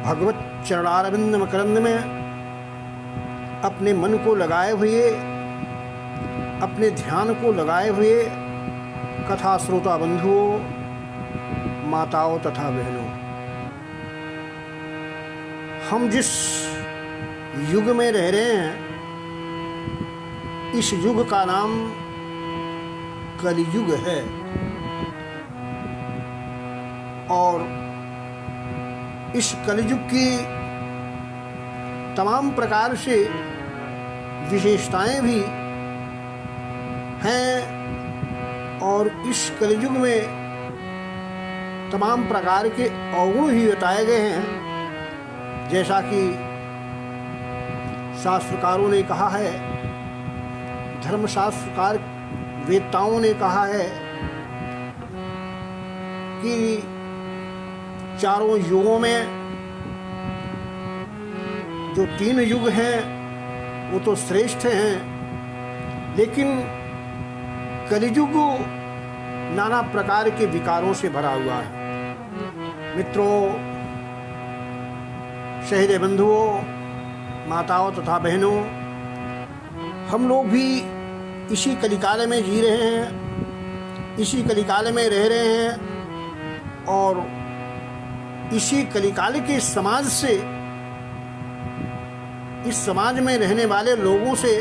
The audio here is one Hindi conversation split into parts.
भगवत चरणारविंद मकरंद में अपने मन को लगाए हुए, अपने ध्यान को लगाए हुए कथा श्रोता बंधुओं, माताओं तथा बहनों, हम जिस युग में रह रहे हैं, इस युग का नाम कलियुग है। और इस कलियुग की तमाम प्रकार से विशेषताएं भी हैं और इस कलियुग में तमाम प्रकार के अवगुण भी बताए गए हैं। जैसा कि शास्त्रकारों ने कहा है, धर्मशास्त्रकार वेदताओं ने कहा है कि चारों युगों में जो 3 युग हैं वो तो श्रेष्ठ हैं, लेकिन कलियुग नाना प्रकार के विकारों से भरा हुआ है। मित्रों, शहीद बंधुओं, माताओं तथा बहनों, हम लोग भी इसी कलिकाल में जी रहे हैं, इसी कलिकाल में रह रहे हैं और इसी कलिकाल के समाज से, इस समाज में रहने वाले लोगों से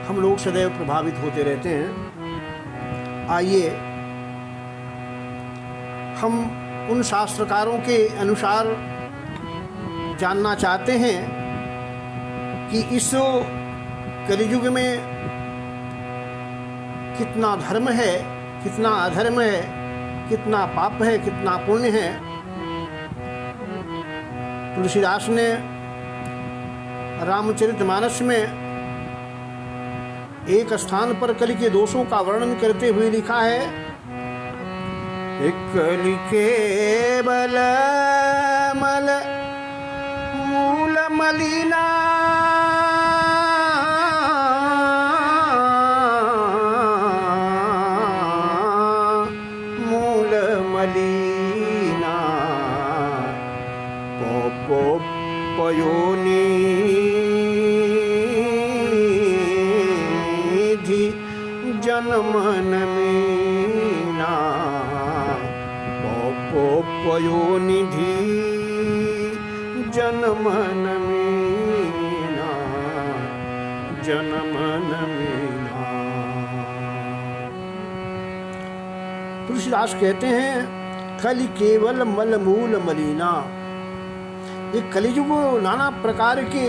हम लोग सदैव प्रभावित होते रहते हैं। आइए हम उन शास्त्रकारों के अनुसार जानना चाहते हैं कि इस कलियुग में कितना धर्म है, कितना अधर्म है, कितना पाप है, कितना पुण्य है। तुलसीदास ने रामचरितमानस में एक स्थान पर कलि के दोषों का वर्णन करते हुए लिखा है, कलि केवल मल मूल मलिना, मूल मलिना पयोनिधि जनमन मीना, पयोनिधि जनमन मीना, जनमन मीना। तुलसीदास कहते हैं, कलि केवल मल मूल मलिना। ये कलियुग नाना प्रकार के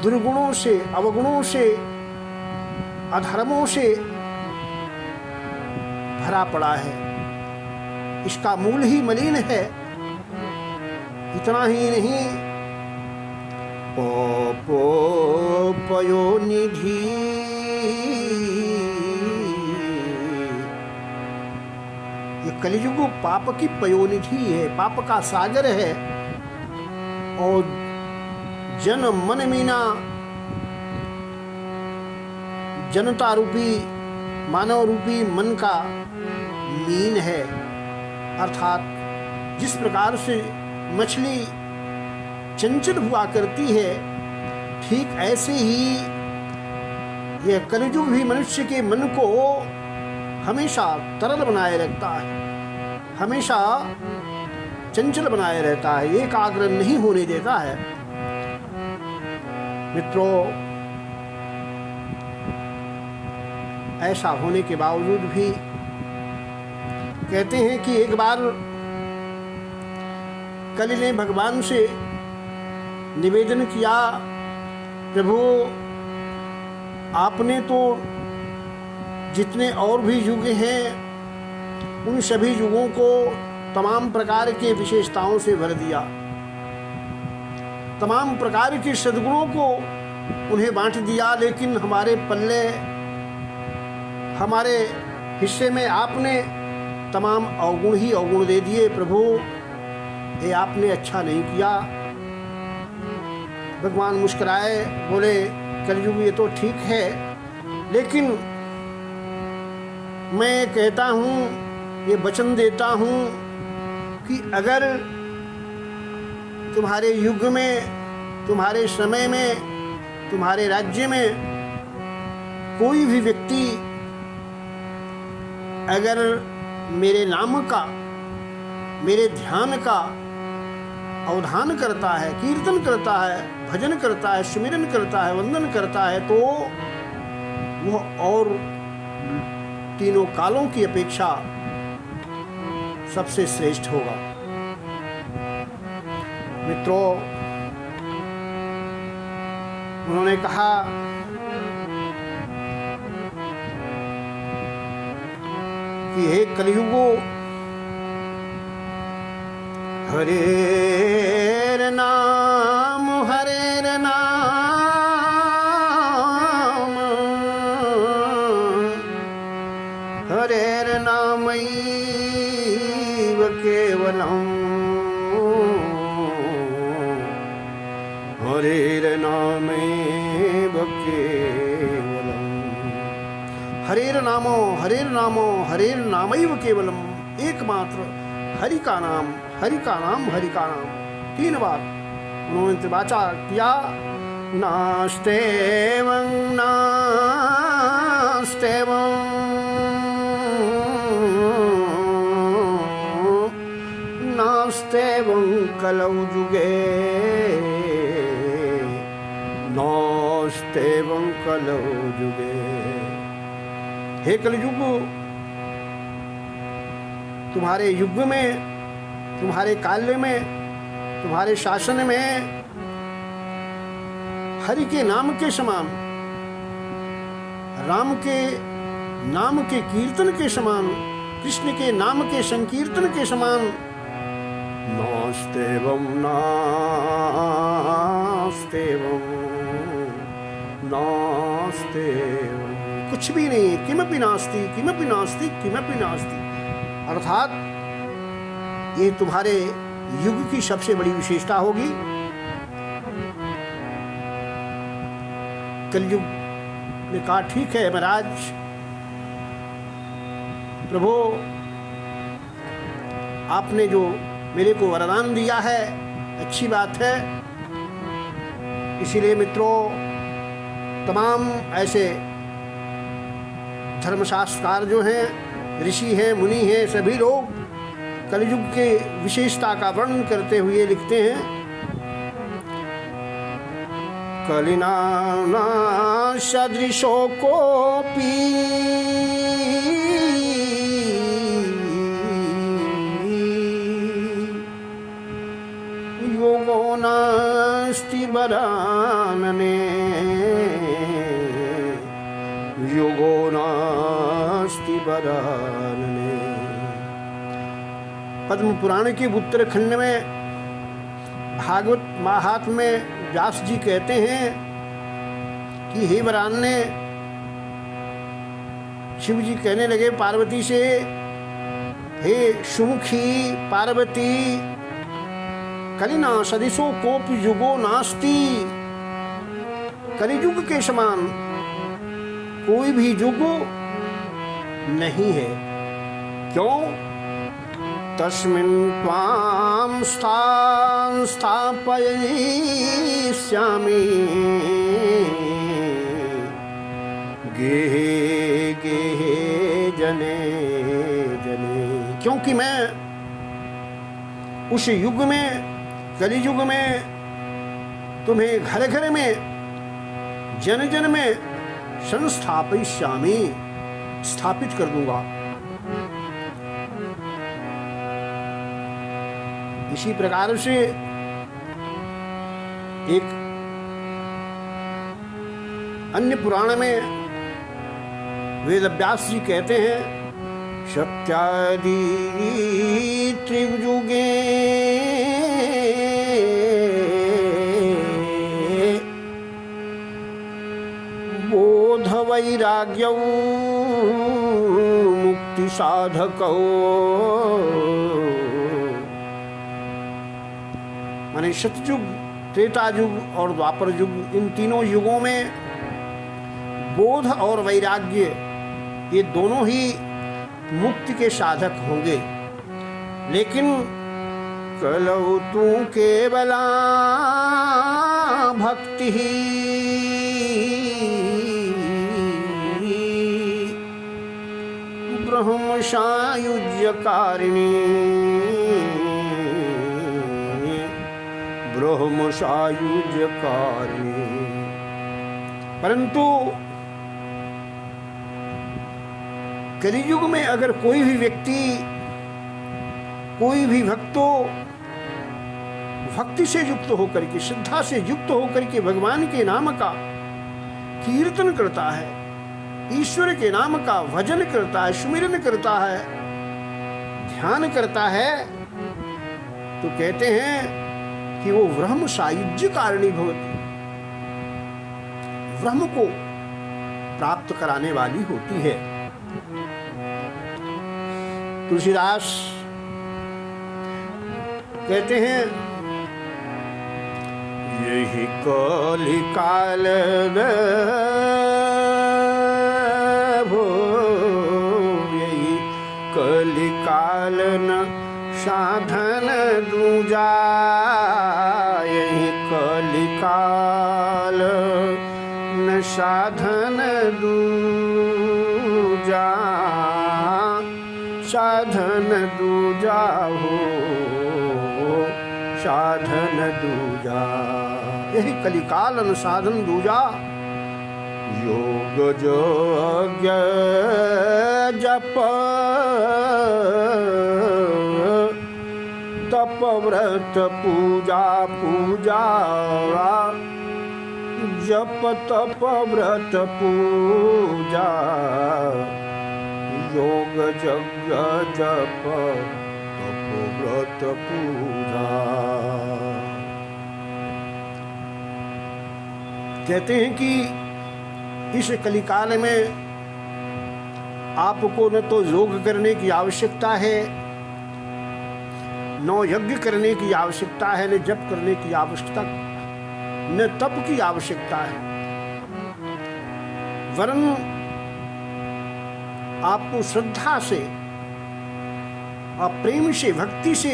दुर्गुणों से, अवगुणों से, अधर्मों से भरा पड़ा है। इसका मूल ही मलिन है। इतना ही नहीं, पयोनिधि, ये कलियुग पाप की पयोनिधि है, पाप का सागर है। और जन मन मीना, जनता रूपी, मानव रूपी मन का मीन है। अर्थात जिस प्रकार से मछली चंचल हुआ करती है, ठीक ऐसे ही यह कलियुग भी मनुष्य के मन को हमेशा तरल बनाए रखता है, हमेशा चंचल बनाए रहता है, एकाग्र नहीं होने देता है। मित्रों, ऐसा होने के बावजूद भी कहते हैं कि एक बार कलि ने भगवान से निवेदन किया, प्रभु आपने तो जितने और भी युग हैं उन सभी युगों को तमाम प्रकार के विशेषताओं से भर दिया, तमाम प्रकार के सद्गुणों को उन्हें बांट दिया, लेकिन हमारे पल्ले, हमारे हिस्से में आपने तमाम अवगुण ही अवगुण दे दिए। प्रभु ये आपने अच्छा नहीं किया। भगवान मुस्कुराए, बोले कलयुग ये तो ठीक है, लेकिन मैं कहता हूँ, ये वचन देता हूँ कि अगर तुम्हारे युग में, तुम्हारे समय में, तुम्हारे राज्य में कोई भी व्यक्ति अगर मेरे नाम का, मेरे ध्यान का अवधान करता है, कीर्तन करता है, भजन करता है, सुमिरन करता है, वंदन करता है, तो वह और तीनों कालों की अपेक्षा सबसे श्रेष्ठ होगा। मित्रों, उन्होंने कहा कि हे कलियुगो, हरेर नाम, हरेर नाम, हरेर नामैव केवलम्, हरेर नामैव केवलम्। हरेर नामो, हरेर नामो, हरेर नामैव केवलम्। एकमात्र हरि का नाम, हरि का नाम, हरि का नाम। 3 बार उन्होंने त्रिवाचा किया। नास्तेवं नास्तेवं नास्तेवं कलौ जुगे, नास्तेवं कलौ जुगे। हे कलयुग, तुम्हारे युग में, तुम्हारे काल में, तुम्हारे शासन में हरि के नाम के समान, राम के नाम के कीर्तन के समान, कृष्ण के नाम के संकीर्तन के समान नास्तेवं नास्तेवं नास्तेवं, कुछ भी नहीं, किमपि नास्ति, किमपि नास्ति, किमपि नास्ति। अर्थात ये तुम्हारे युग की सबसे बड़ी विशेषता होगी। कलयुग ने कहा ठीक है महाराज, प्रभु आपने जो मेरे को वरदान दिया है अच्छी बात है। इसीलिए मित्रों, तमाम ऐसे धर्मशास्त्रकार जो हैं, ऋषि हैं, मुनि हैं, सभी लोग कलयुग के विशेषता का वर्णन करते हुए लिखते हैं, कलिना सदृशो कोपि योगो नास्ति वरानने, योगो नास्ति वरानने। पद्म पुराण के उत्तरखंड में भागवत महात्म्य में व्यास जी कहते हैं कि हे वरान्य, शिव जी कहने लगे पार्वती से, हे सुमुखी पार्वती, कलिना सदृशो कोपि युगो नास्ति, कलियुग के समान कोई भी युग नहीं है। क्यों? तस्मिन् त्वां स्थापयिष्यामि गेहे गेहे जने जने। क्योंकि मैं उस युग में, कलियुग में तुम्हें घर घर में, जन जन में संस्थापयिष्यामि, स्थापित कर दूंगा। इसी प्रकार से एक अन्य पुराण में वेदव्यास जी कहते हैं, सत्यादि त्रियुगे बोध वैराग्यौ मुक्ति साधकौ। माने सतयुग, त्रेता युग और द्वापर युग, इन तीनों युगों में बोध और वैराग्य ये दोनों ही मुक्ति के साधक होंगे। लेकिन कलौ तू केवला भक्ति ब्रह्म सायुज्यकारिणी ब्रह्म सायुज्यकारिणी। परंतु कलियुग में अगर कोई भी व्यक्ति, कोई भी भक्तो भक्ति से युक्त होकर के, श्रद्धा से युक्त होकर के भगवान के नाम का कीर्तन करता है, ईश्वर के नाम का भजन करता है, सुमिरन करता है, ध्यान करता है, तो कहते हैं कि वो ब्रह्म सायुज्य कारिणी भवति, ब्रह्म को प्राप्त कराने वाली होती है। तुलसीदास कहते हैं यही कलिकाल भो, यही कलिकाल न साधन दूजा, यही कलिकाल न साधन दूजा, साधन दूजा हो, साधन दूजा, यही कलिकाल न साधन दूजा। योग जोग जप तप व्रत पूजा पूजा, जप तप व्रत पूजा, योग जग जप तप व्रत पूजा। कहते हैं कि इस कलिकाल में आपको न तो योग करने की आवश्यकता है, न यज्ञ करने की आवश्यकता है, न जप करने की आवश्यकता, न तप की आवश्यकता है, वरन आपको श्रद्धा से और प्रेम से, भक्ति से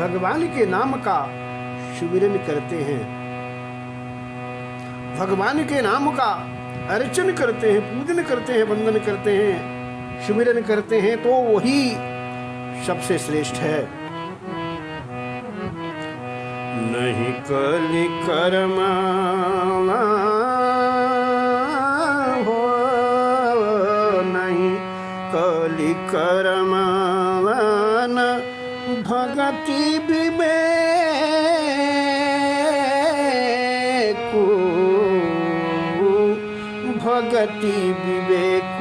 भगवान के नाम का सुमिरन करते हैं, भगवान के नाम का अर्चन करते हैं, पूजन करते हैं, वंदन करते हैं, सुमिरन करते हैं, तो वही सबसे श्रेष्ठ है। नहीं कलि कर्म हो, नहीं कलि कर्म भगति विवेक, भगति विवेक,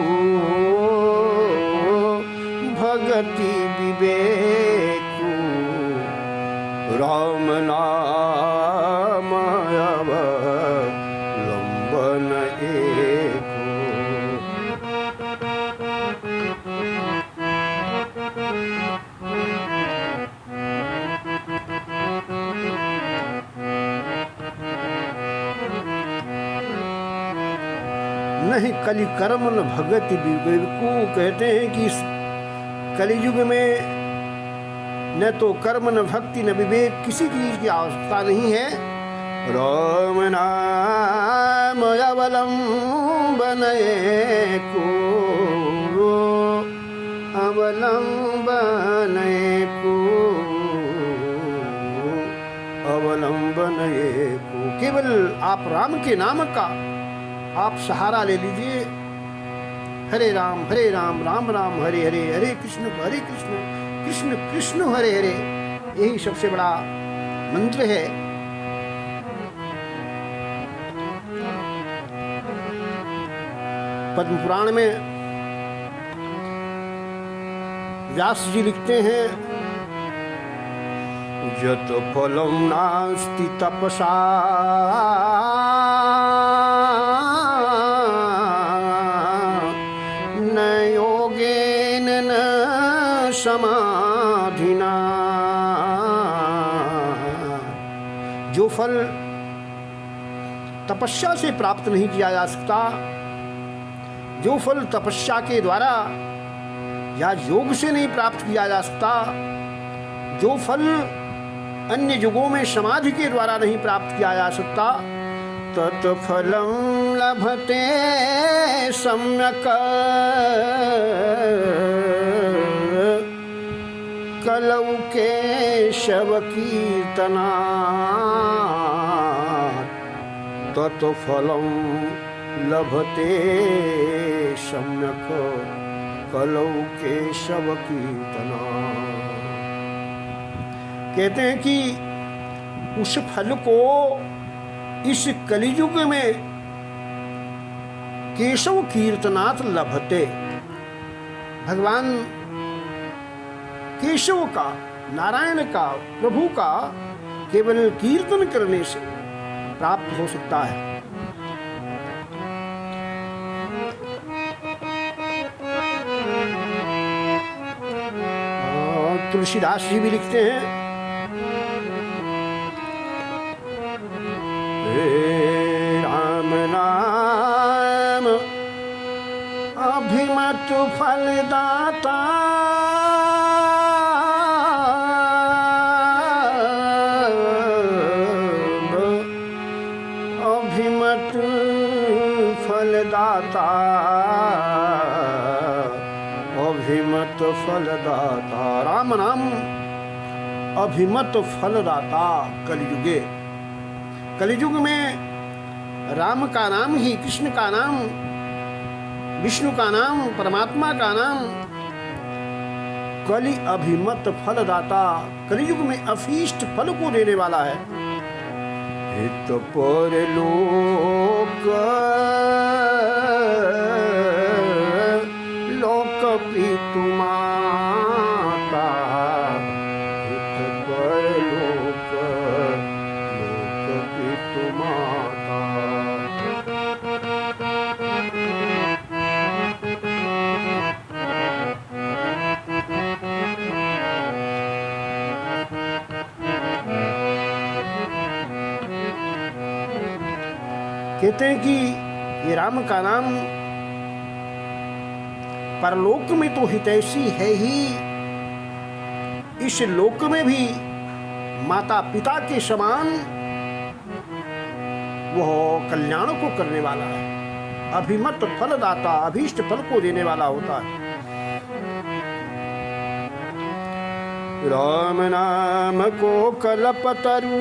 भगति विवेक, राम नाम अवलंबन एक। नहीं कलि कर्म न भगति विवेक को, कहते हैं कि कलियुग में न तो कर्म न भक्ति न विवेक, किसी चीज की आवश्यकता नहीं है। राम नाम अवलंबन को, अवलंबन को, अवलंबन को, केवल आप राम के नाम का आप सहारा ले लीजिए। हरे राम राम राम हरे हरे, हरे कृष्ण कृष्ण कृष्ण हरे हरे, यही सबसे बड़ा मंत्र है। पद्म पुराण में व्यास जी लिखते हैं यत फलम नास्ति तपसा न योगेन न समाधिना। जो फल तपस्या से प्राप्त नहीं किया जा सकता, जो फल तपस्या के द्वारा या योग से नहीं प्राप्त किया जा सकता, जो फल अन्य युगों में समाधि के द्वारा नहीं प्राप्त किया जा सकता, तत्फलं लभते सम्यक कलौ केशव कीर्तनात्, तत्फलं लभते सम्यक कलौ केशव कीर्तनात्। कहते हैं कि उस फल को इस कलियुग में केशव कीर्तनात् लभते, भगवान केशव का, नारायण का, प्रभु का केवल कीर्तन करने से प्राप्त हो सकता है। तुलसीदास जी भी लिखते हैं, राम नाम अभिमत फलदाता, अभिमत फलदाता, अभिमत फलदाता। राम नाम अभिमत फलदाता कलियुगे। कलियुग में राम का नाम ही, कृष्ण का नाम, विष्णु का नाम, परमात्मा का नाम कलि अभिमत फलदाता, कलियुग में अभीष्ट फल को देने वाला है। हित परलोक लोक पितु माता, हित परलोक लोक पितु माता। कहते हैं कि ये राम का नाम परलोक में तो हितैषी है ही, इस लोक में भी माता पिता के समान वह कल्याण को करने वाला है। अभिमत फलदाता, अभीष्ट फल को देने वाला होता है। राम नाम को कल्पतरु,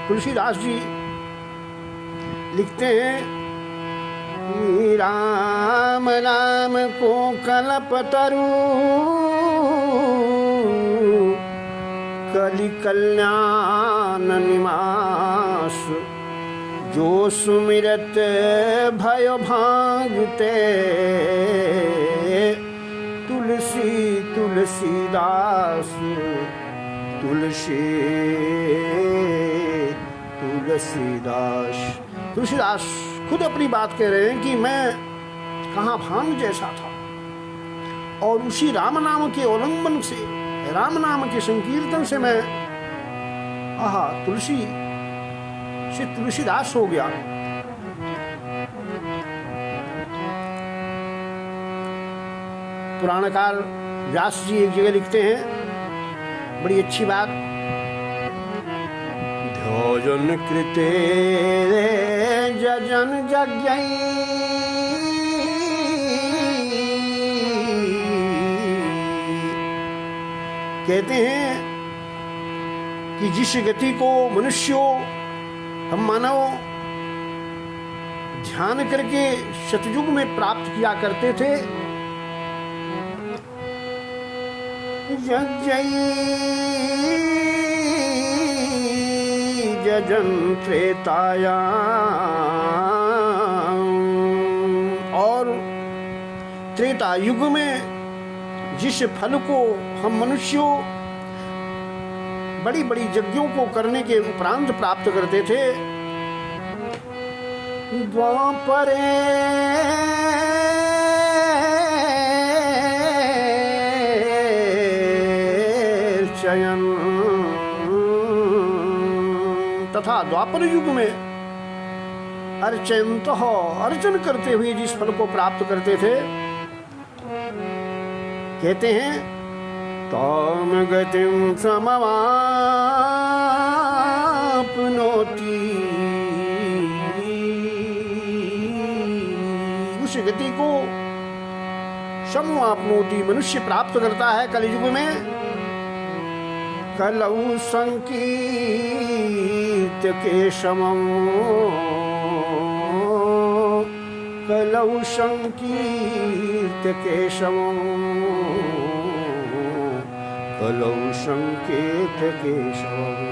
तुलसीदास जी लिखते हैं, राम नाम को कल्पतरु कलि कल्याण निवास, जो सुमिरत भय भागते तुलसी तुलसीदास, तुलसी तुलसीदास। तुलसीदास खुद अपनी बात कह रहे हैं कि मैं कहाँ भांग जैसा था, और उसी राम नाम के अवलंबन से, राम नाम के संकीर्तन से मैं तुलसी से तुलसीदास हो गया। पुराणकार व्यास जी एक जगह लिखते हैं बड़ी अच्छी बात, ध्योजन कृते जजन जज्ञई, कहते हैं कि जिस गति को मनुष्यों, हम मानव ध्यान करके सतयुग में प्राप्त किया करते थे, जज्ञई जजन त्रेतायाम, और त्रेता युग में जिस फल को हम मनुष्यों बड़ी बड़ी यज्ञों को करने के उपरांत प्राप्त करते थे, द्वापरे चयन, तथा द्वापर युग में अर्चन करते हुए जिस फल को प्राप्त करते थे, कहते हैं ताम गतिम समवाप्नोति, उस गति को समवाप्नोति मनुष्य प्राप्त करता है कलियुग में। कलौ संकीर्त केशवम्, कलौ संकीर्त केशवम्, कलौ संकीर्त केशवम्।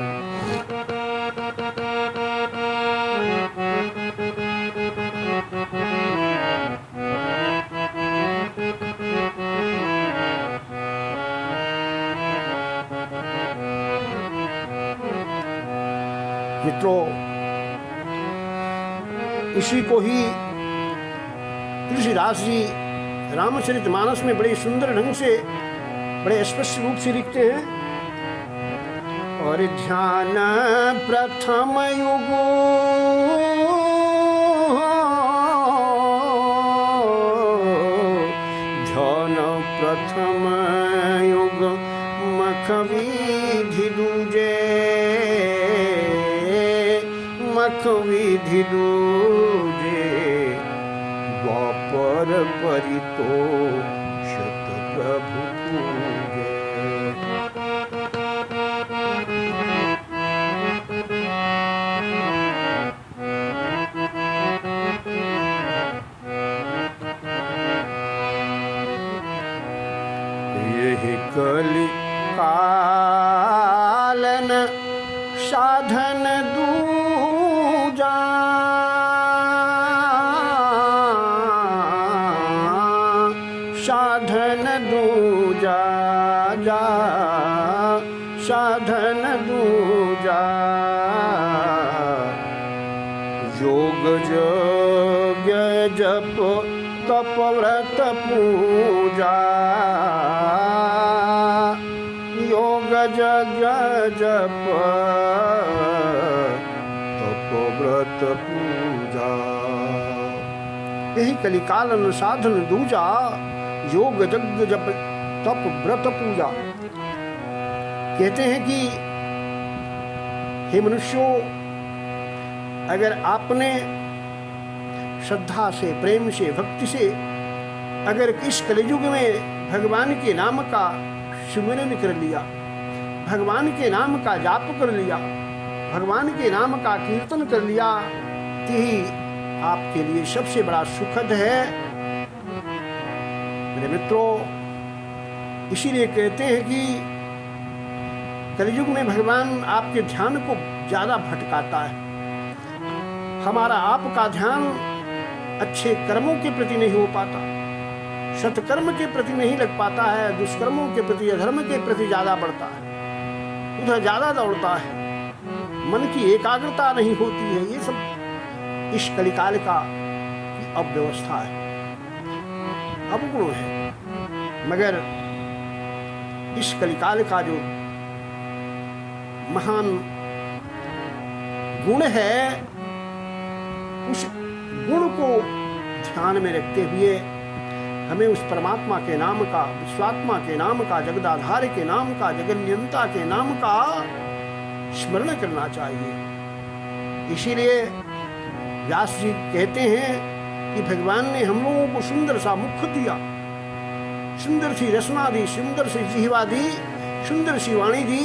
मित्रों, इसी को ही तुलसीदास जी रामचरितमानस में बड़े सुंदर ढंग से, बड़े स्पष्ट रूप से लिखते हैं। और ध्यान प्रथम युग, ध्यान प्रथम युग मख विधि दूजे, मख विधि दूजे, द्वापर परितोषत प्रभु पूजे। यही कलि कालन साधन दूजा, साधन दूजा, जा साधन दूजा। योग यज्ञ जप तप व्रत पूजा, योग यज्ञ जप तप व्रत पूजा। यही कलिकालन साधन दूजा, योग यज्ञ जप तप व्रत पूजा। कहते हैं कि हे मनुष्यों, अगर आपने श्रद्धा से, प्रेम से, भक्ति से अगर इस कलियुग में भगवान के नाम का सुमिरन कर लिया, भगवान के नाम का जाप कर लिया, भगवान के नाम का कीर्तन कर लिया, तो ही आपके लिए सबसे बड़ा सुखद है। मेरे मित्रों, इसीलिए कहते हैं कि कलियुग में भगवान आपके ध्यान को ज्यादा भटकाता है। हमारा आपका ध्यान अच्छे कर्मों के प्रति नहीं हो पाता, सत्कर्म के प्रति नहीं लग पाता है, दुष्कर्मों के प्रति, अधर्म के प्रति ज्यादा बढ़ता है, उधर ज्यादा दौड़ता है, मन की एकाग्रता नहीं होती है। ये सब इस कलिकाल का अव्यवस्था है, अवगुण है। मगर इस कलिकाल का जो महान गुण है, उस गुण को ध्यान में रखते हुए हमें उस परमात्मा के नाम का, विश्वात्मा के नाम का, जगदाधार के नाम का, जगन्यंता के नाम का स्मरण करना चाहिए। इसीलिए व्यास जी कहते हैं कि भगवान ने हम लोगों को सुंदर सा मुख दिया, सुंदर सी रचना दी, सुंदर सी जिह्वा दी, सुंदर सी वाणी दी।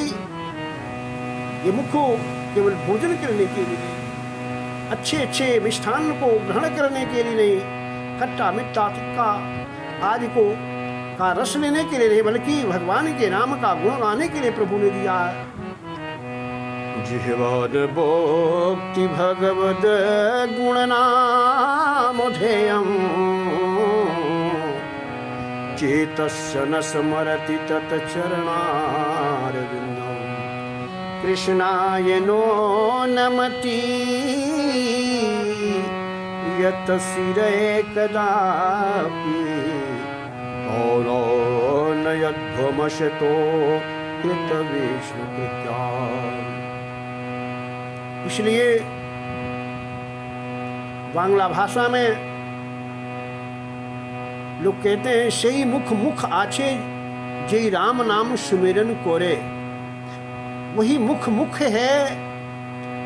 ये मुख केवल भोजन करने के लिए, अच्छे अच्छे मिष्ठान को ग्रहण करने के लिए नहीं, खट्टा मिट्टा तिक्का आदि को का रस लेने के लिए नहीं, बल्कि भगवान के नाम का गुण गाने के लिए प्रभु ने दिया है। जिह्वान भोक्ति भगवद गुण नाम ध्येयम्, चेतस्य न स्मरति तत् चरणारविन्दम्, कृष्णाय नो नमति यत शिरे कदापि, और न यध्वमशतो कृत विष्णु कृत्या। इसलिए बांग्ला भाषा में लोग कहते हैं सही मुख मुख आछे जय राम नाम सुमिरन कोरे। वही मुख मुख है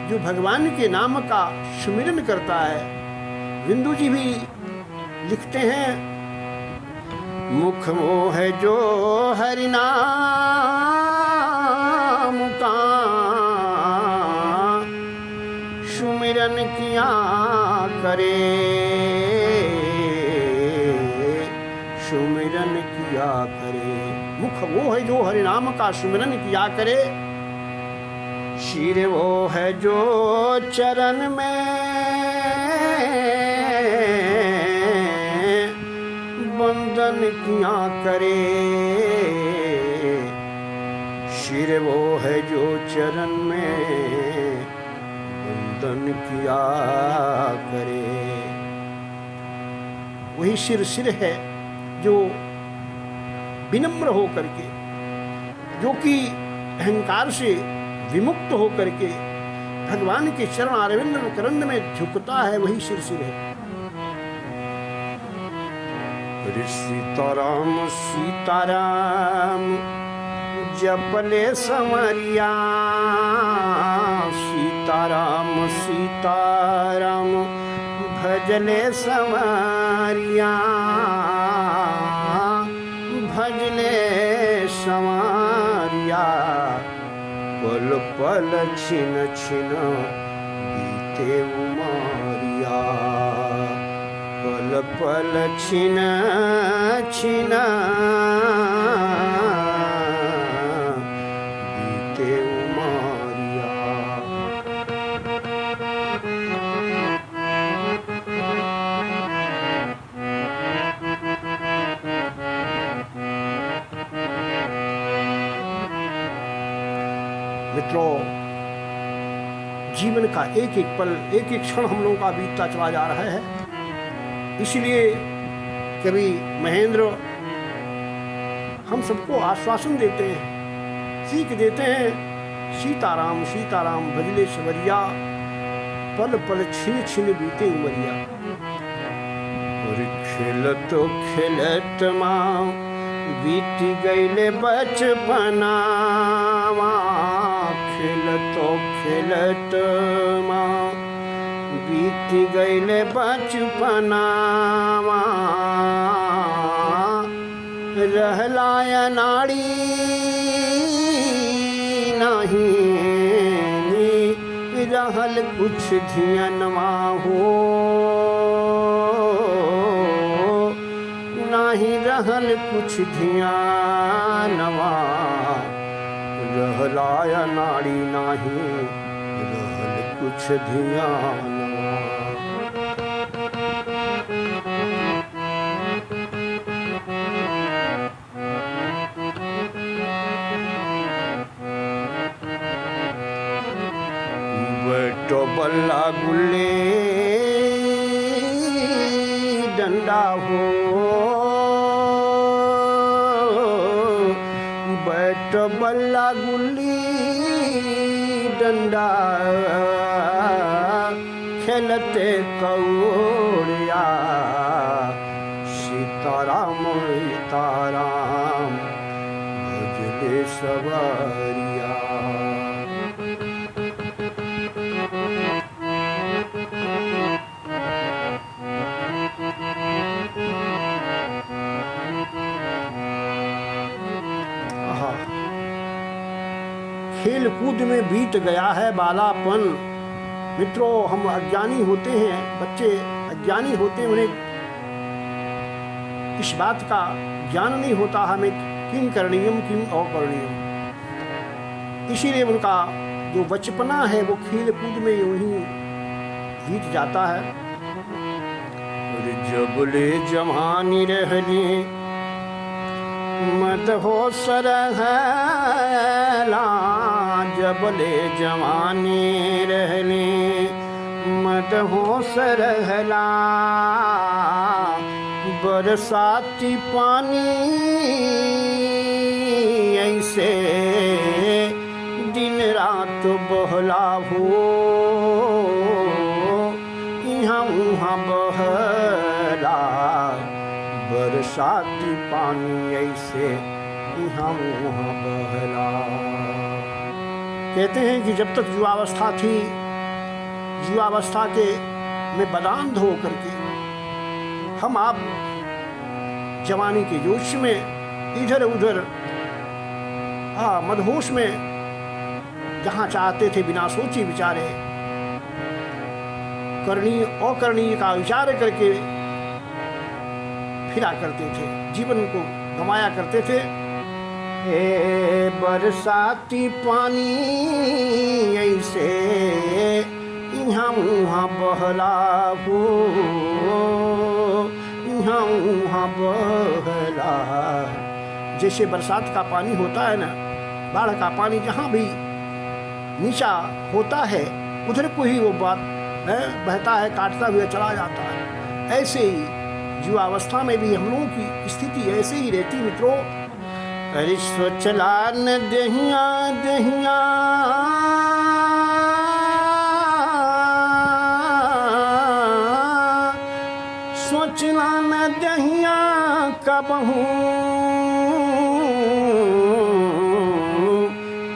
जो भगवान के नाम का सुमिरन करता है। बिंदु जी भी लिखते हैं मुख वो है जो हरि नाम का सुमिरन किया करे, सुमिरन किया करे। मुख वो है जो हरि नाम का सुमिरन किया करे, सिर वो है जो चरण में बंदन किया करे, सिर वो है जो चरण में बंदन किया करे। वही सिर है जो विनम्र हो करके, जो कि अहंकार से विमुक्त हो करके भगवान के चरण अरविंद करंद में झुकता है, वही सिर है। सीताराम सीताराम जपले संवरिया, सीताराम सीताराम भजले संवरिया, भजले संवरिया। पल पल छिन छिन बीते उमरिया, पल पल छिन छिन बीते उमरिया। मित्रों, जीवन का एक एक पल, एक एक क्षण हम लोगों का बीतता चला जा रहा है। इसलिए कवि महेंद्र हम सबको आश्वासन देते हैं, सीख देते हैं, सीताराम सीताराम भजले सवरिया, पल पल छिन छिन बीते उमरिया। और खेलत खेलत माँ बीत गईले बचपना, खेलत खेलत माँ बीत गईले बचपना, रहलाया नाड़ी नहीं रहल कुछ धियनवा हो, नहीं रहल कुछ धियानवा, रहलाया नाड़ी नहीं रहल कुछ धियानवा। बैठो बल्ला गुल्ले डंडा हो, बैठो बल्ला गुल्ली डंडा, खेलते कौड़िया, सीताराम सीताराम भजले सवारिया। खेल कूद में बीत गया है बालापन। मित्रों, हम अज्ञानी होते हैं, बच्चे अज्ञानी होते हैं, उन्हें इस बात का ज्ञान नहीं होता हमें किम करणीयम किम अकरणीयम। इसीलिए उनका जो बचपना है वो खेल कूद में यूं ही बीत जाता है। और जबले जवानी रहली मत हो सरहला, जबले जवानी रहली मत हो सरहला, बरसाती पानी ऐसे दिन रात बहला हो, यहाँ वहाँ बहला बरसाती पानी ऐसे यहाँ वहाँ बहला। कहते हैं कि जब तक युवावस्था थी, युवावस्था के में बदांध हो करके हम आप जवानी के जोश में इधर उधर मदहोश में जहाँ चाहते थे बिना सोचे विचारे करनीय अकरणीय का विचार करके फिरा करते थे, जीवन को गमाया करते थे। हे बरसाती पानी ऐसे यहाँ वहाँ बहला हो, यहाँ वहाँ बहला। जैसे बरसात का पानी होता है ना, बाढ़ का पानी जहाँ भी नीचा होता है उधर को ही वो बात बहता है, काटता हुआ चला जाता है। ऐसे ही युवावस्था में भी हम लोगों की स्थिति ऐसे ही रहती मित्रों। अरे सोचला न दहिया दहिया सोचला न दहिया कबहू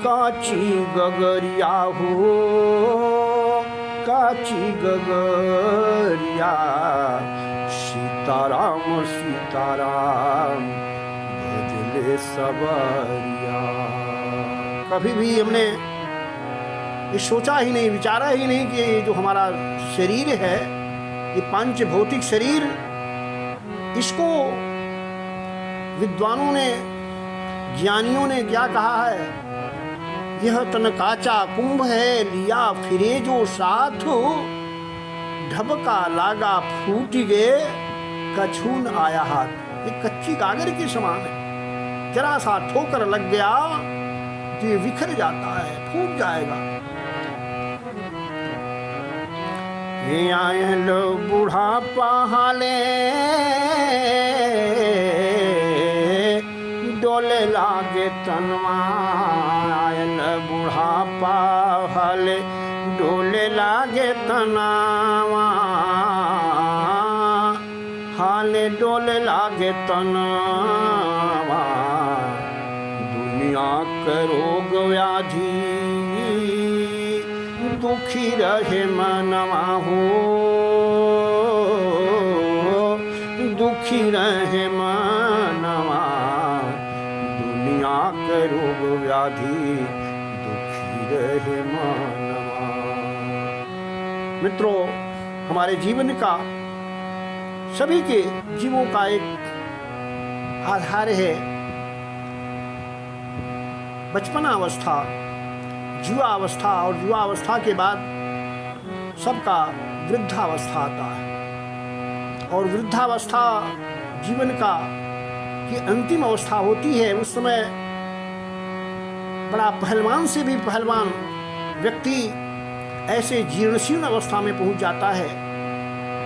काची गगरिया हो, काची गगरिया। सीताराम सीताराम भजले सवारिया। कभी भी हमने ये सोचा ही नहीं, विचारा ही नहीं कि जो हमारा शरीर है, ये पांच भौतिक शरीर, इसको विद्वानों ने, ज्ञानियों ने क्या कहा है, यह तन काचा कुंभ है लिया फिरे जो साथ, ढबका लागा फूट गए कछून आया हाथ। ये कच्ची गागर के समान है, जरा सा ठोकर लग गया तो ये बिखर जाता है, फूट जाएगा। ये आए लो बुढ़ापा हाले डोले लागे तनवा, आयल बुढ़ापा हाले डोले लागे तनावा, हाले डोले लागे तनावा। दुनिया के रोग व्याधि दुखी रहे मनवा हो, दुखी रहे मनवा। दुनिया के रोग व्याधि दुखी रहे मनवा। मित्रों, हमारे जीवन का, सभी के जीवों का एक आधार है बचपना अवस्था, युवावस्था, और युवावस्था के बाद सबका वृद्धावस्था आता है। और वृद्धावस्था जीवन का की अंतिम अवस्था होती है। उस समय बड़ा पहलवान से भी पहलवान व्यक्ति ऐसे जीर्णशीर्ण अवस्था में पहुंच जाता है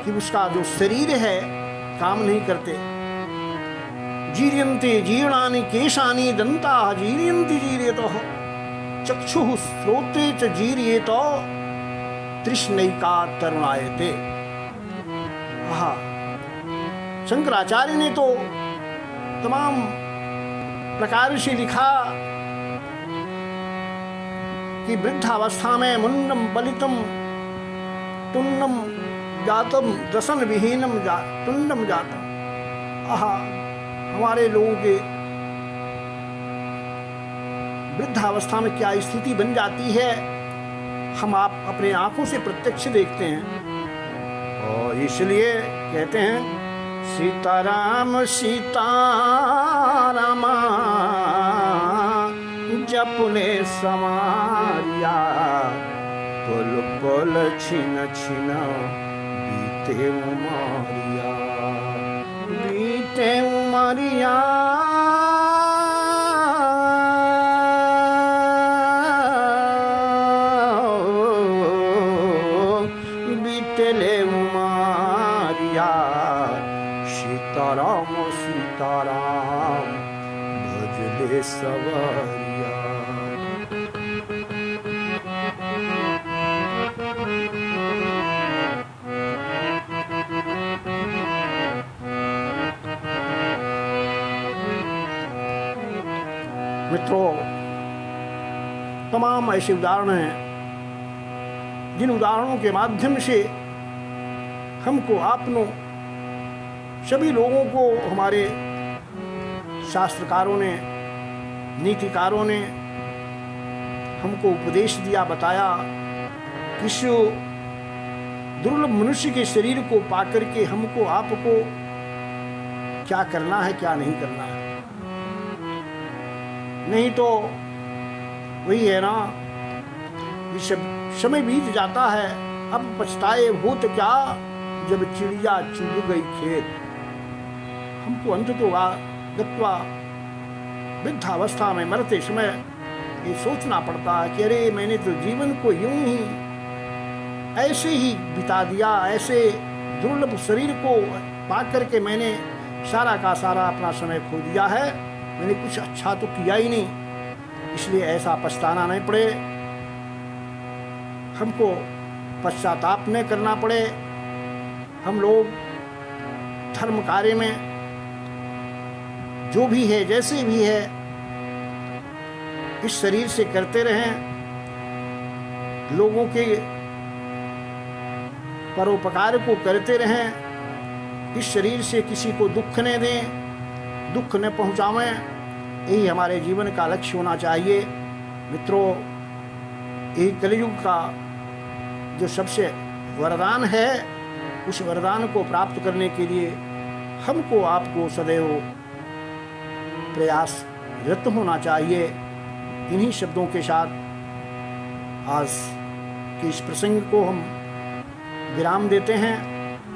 कि उसका जो शरीर है काम नहीं करते। जीर्यन्ते जीर्णानि केशानि दंता जीर्यन्ति जीर्यतः चक्षुः श्रोत्रे च जीर्येत तृष्णैका तरुणायते। शंकराचार्य ने तो तमाम प्रकार से लिखा कि वृद्धावस्था में मुंडम बलितम तुंडम जातम दसन विहीनम तुंडम जातम। हमारे लोगों के वृद्धावस्था में क्या स्थिति बन जाती है, हम आप अपने आंखों से प्रत्यक्ष देखते हैं। और इसलिए कहते हैं सीताराम सीताराम जपने समारिया, पल पल छिन छिन बीते उमरिया, बीते उमरिया। बीतले उमरिया, सीताराम सीताराम भजले सवरिया। मित्रों, तमाम ऐसे उदाहरण हैं जिन उदाहरणों के माध्यम से हमको, आपनो, सभी लोगों को हमारे शास्त्रकारों ने, नीतिकारों ने हमको उपदेश दिया, बताया कि इस दुर्लभ मनुष्य के शरीर को पाकर के हमको, आपको क्या करना है, क्या नहीं करना है। नहीं तो वही है ना, ये समय बीत जाता है, अब पछताए होत क्या, जब चिड़िया चुग गई खेत। हमको अंततः गत्वा वृद्धावस्था में मरते समय ये सोचना पड़ता है कि अरे मैंने तो जीवन को यूं ही ऐसे ही बिता दिया, ऐसे दुर्लभ शरीर को पाकर के मैंने सारा का सारा अपना समय खो दिया है, मैंने कुछ अच्छा तो किया ही नहीं। इसलिए ऐसा पछताना नहीं पड़े, हमको पश्चाताप न करना पड़े। हम लोग धर्म कार्य में जो भी है, जैसे भी है, इस शरीर से करते रहें, लोगों के परोपकार को करते रहें, इस शरीर से किसी को दुख न दें, दुख न पहुंचावें, यही हमारे जीवन का लक्ष्य होना चाहिए। मित्रों, यही कलयुग का जो सबसे वरदान है, उस वरदान को प्राप्त करने के लिए हमको, आपको सदैव प्रयासरत होना चाहिए। इन्हीं शब्दों के साथ आज के इस प्रसंग को हम विराम देते हैं।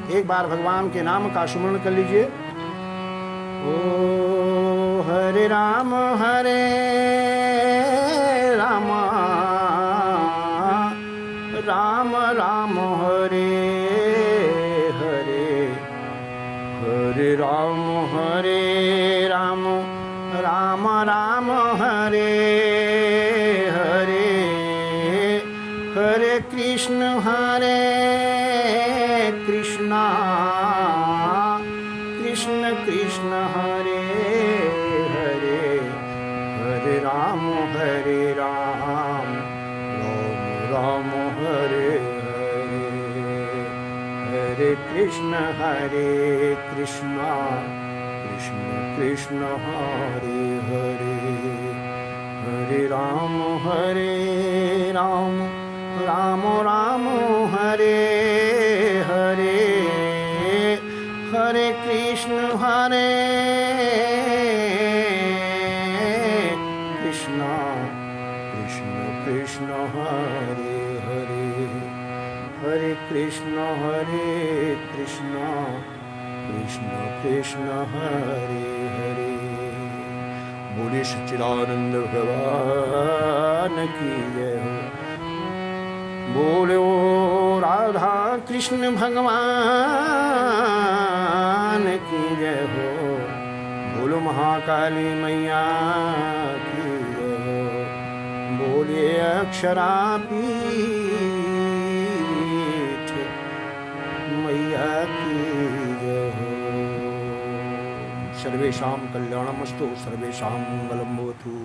एक बार भगवान के नाम का सुमरण कर लीजिए। ओ हरे राम राम राम हरे हरे, हरे राम राम राम हरे हरे, हरे कृष्ण कृष्ण कृष्ण हरे हरे, हरे राम राम राम हरे हरे, हरे कृष्ण कृष्ण कृष्ण हरे हरे, हरे राम राम राम हरे हरे, हरे कृष्ण कृष्ण हरे हरे, हरे कृष्ण कृष्ण कृष्ण हरे हरे। बोले सच्चिदानंद भगवान की जय हो। बोलो राधा कृष्ण भगवान की जय हो। बोलो महाकाली मैया की जय हो। बोले अक्षरापीठ मैया की जय हो। सर्वेषां कल्याणमस्तु, सर्वेषां मंगलं भवतु।